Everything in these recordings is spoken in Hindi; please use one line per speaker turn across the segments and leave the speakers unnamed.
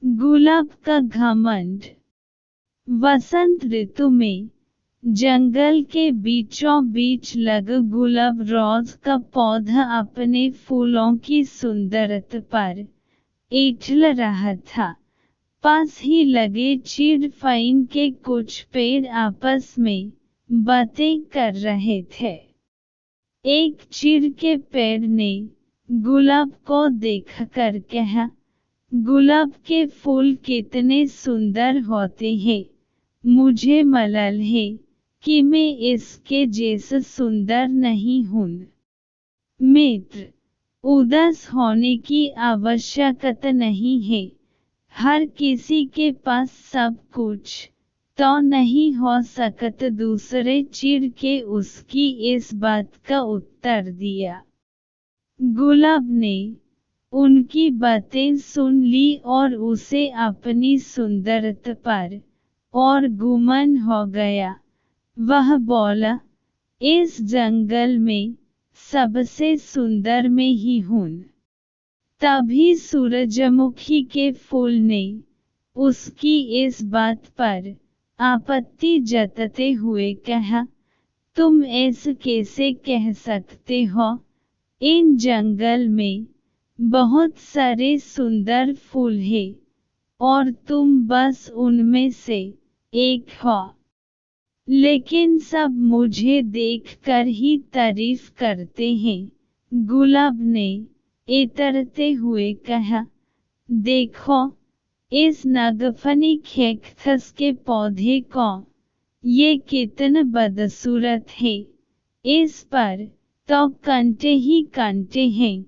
गुलाब का घमंड। वसंत ऋतु में जंगल के बीचों बीच लगा गुलाब रोज का पौधा अपने फूलों की सुंदरता पर ऐठल रहा था। पास ही लगे चीड़ फाइन के कुछ पेड़ आपस में बातें कर रहे थे। एक चीड़ के पेड़ ने गुलाब को देखकर कहा, गुलाब के फूल कितने सुंदर होते हैं, मुझे मलल है कि मैं इसके जैसा सुंदर नहीं हूँ। मित्र, उदास होने की आवश्यकता नहीं है। हर किसी के पास सब कुछ तो नहीं हो सकता। दूसरे चिड़ के उसकी इस बात का उत्तर दिया। गुलाब ने उनकी बातें सुन ली और उसे अपनी सुंदरता पर और गुमान हो गया। वह बोला, इस जंगल में सबसे सुंदर मैं ही हूँ। तभी सूरजमुखी के फूल ने उसकी इस बात पर आपत्ति जताते हुए कहा, तुम ऐसे कैसे कह सकते हो? इन जंगल में बहुत सारे सुंदर फूल हैं और तुम बस उनमें से एक हो। लेकिन सब मुझे देखकर ही तारीफ करते हैं। गुलाब ने इतरते हुए कहा, देखो इस नागफनी कैक्टस के पौधे को, ये कितना बदसूरत है। इस पर तो कांटे ही कांटे हैं,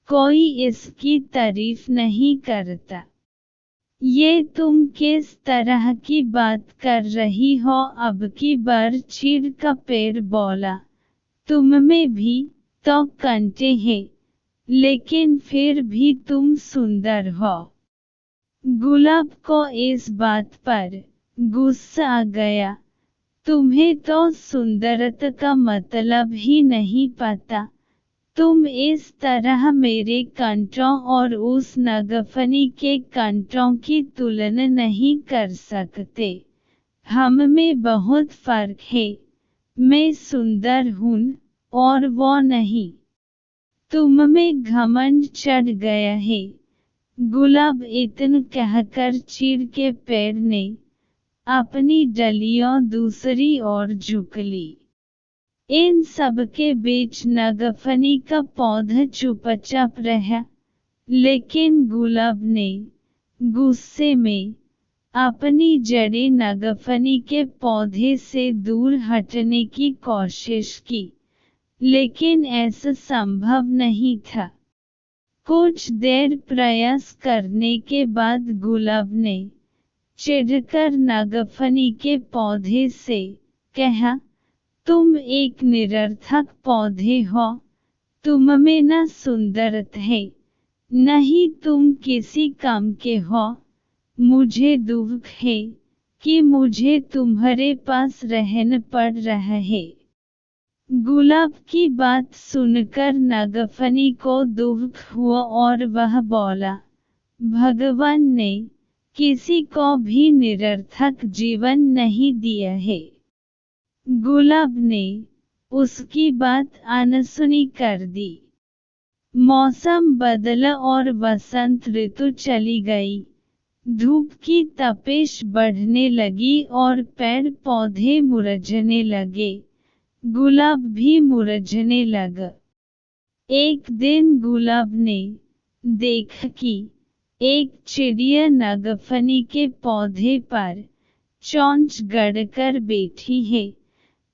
कोई इसकी तारीफ नहीं करता। ये तुम किस तरह की बात कर रही हो? अब की बार चीड़ का पेड़ बोला, तुम में भी तो कांटे हैं, लेकिन फिर भी तुम सुंदर हो। गुलाब को इस बात पर गुस्सा आ गया। तुम्हें तो सुंदरता का मतलब ही नहीं पता। तुम इस तरह मेरे कांटों और उस नागफनी के कांटों की तुलना नहीं कर सकते। हम में बहुत फर्क है। मैं सुंदर हूँ और वो नहीं। तुम में घमंड चढ़ गया है। गुलाब इतना कहकर चीड़ के पेड़ ने अपनी डलियों दूसरी ओर झुक ली। इन सब के बीच नागफनी का पौधा चुपचाप रहा, लेकिन गुलाब ने गुस्से में अपनी जड़ें नागफनी के पौधे से दूर हटने की कोशिश की, लेकिन ऐसा संभव नहीं था। कुछ देर प्रयास करने के बाद गुलाब ने चिढ़कर नागफनी के पौधे से कहा, तुम एक निरर्थक पौधे हो। तुम में न सुंदरता है, न ही तुम किसी काम के हो। मुझे दुख है कि मुझे तुम्हारे पास रहना पड़ रहा है। गुलाब की बात सुनकर नागफनी को दुख हुआ और वह बोला, भगवान ने किसी को भी निरर्थक जीवन नहीं दिया है। गुलाब ने उसकी बात अनसुनी कर दी। मौसम बदला और वसंत ऋतु चली गई। धूप की तपिश बढ़ने लगी और पेड़ पौधे मुरझने लगे। गुलाब भी मुरझने लगा। एक दिन गुलाब ने देखा कि एक चिड़िया नागफनी के पौधे पर चोंच गड़कर बैठी है।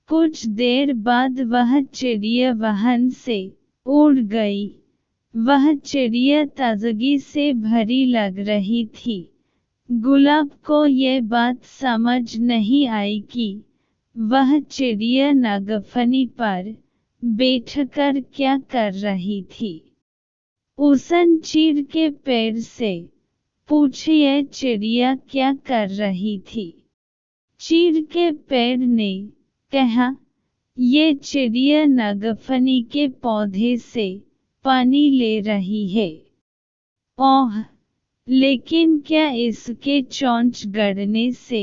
कुछ देर बाद वह चिड़िया वहां से उड़ गई। वह चिड़िया ताजगी से भरी लग रही थी। गुलाब को यह बात समझ नहीं आई कि वह चिड़िया नागफनी पर बैठकर क्या कर रही थी। उसने चीड़ के पेड़ से पूछा, यह चिड़िया क्या कर रही थी? चीड़ के पेड़ ने कहा, ये चिड़िया नागफनी के पौधे से पानी ले रही है। ओह, लेकिन क्या इसके चोंच गड़ने से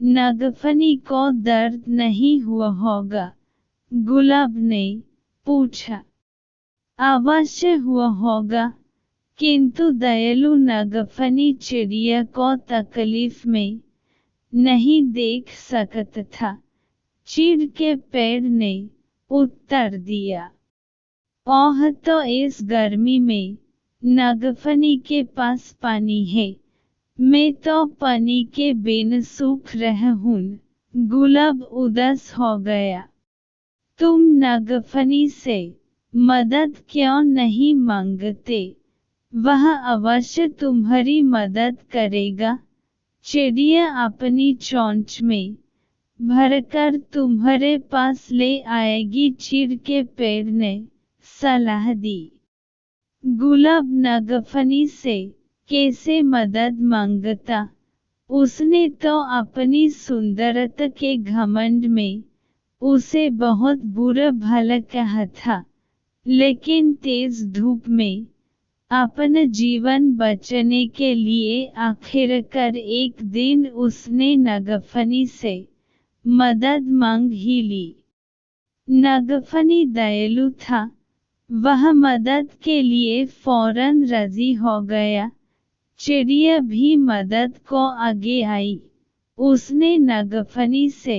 नागफनी को दर्द नहीं हुआ होगा? गुलाब ने पूछा। अवश्य हुआ होगा, किंतु दयालु नागफनी चिड़िया को तकलीफ में नहीं देख सकता था। चीड़ के पेड़ ने उत्तर दिया। ओह, तो इस गर्मी में नागफनी के पास पानी है। मैं तो पानी के बिन सूख रहा हूँ। गुलाब उदास हो गया। तुम नागफनी से मदद क्यों नहीं मांगते? वह अवश्य तुम्हारी मदद करेगा। चिड़िया अपनी चोंच में भरकर तुम्हारे पास ले आएगी, चीड़ के पेड़ ने सलाह दी। गुलाब नागफनी से कैसे मदद मांगता? उसने तो अपनी सुंदरता के घमंड में उसे बहुत बुरा भला कहा था, लेकिन तेज धूप में अपना जीवन बचाने के लिए आखिरकार एक दिन उसने नागफनी से मदद मांग ही ली। नागफनी दयालु था, वह मदद के लिए फौरन राजी हो गया। चिड़िया भी मदद को आगे आई। उसने नागफनी से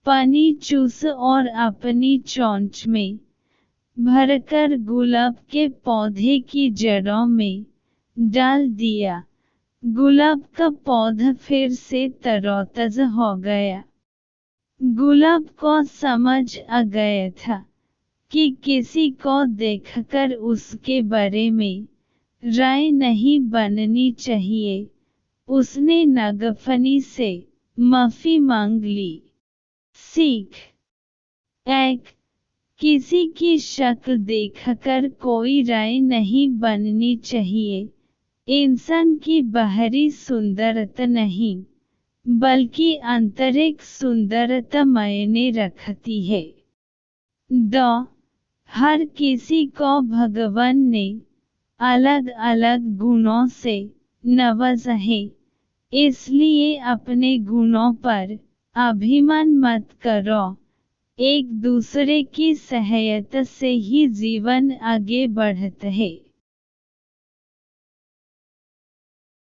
पानी चूस और अपनी चोंच में भरकर गुलाब के पौधे की जड़ों में डाल दिया। गुलाब का पौधा फिर से तरोताजा हो गया। गुलाब को समझ आ गया था कि किसी को देखकर उसके बारे में राय नहीं बननी चाहिए। उसने नागफनी से माफी मांग ली। सीख 1. किसी की शक्ल देखकर कोई राय नहीं बननी चाहिए। इंसान की बाहरी सुंदरता नहीं, बल्कि आंतरिक सुंदरता मायने रखती है। 2. हर किसी को भगवान ने अलग अलग गुणों से नवाजा है, इसलिए अपने गुणों पर अभिमान मत करो। एक दूसरे की सहायता से ही जीवन आगे बढ़ता है।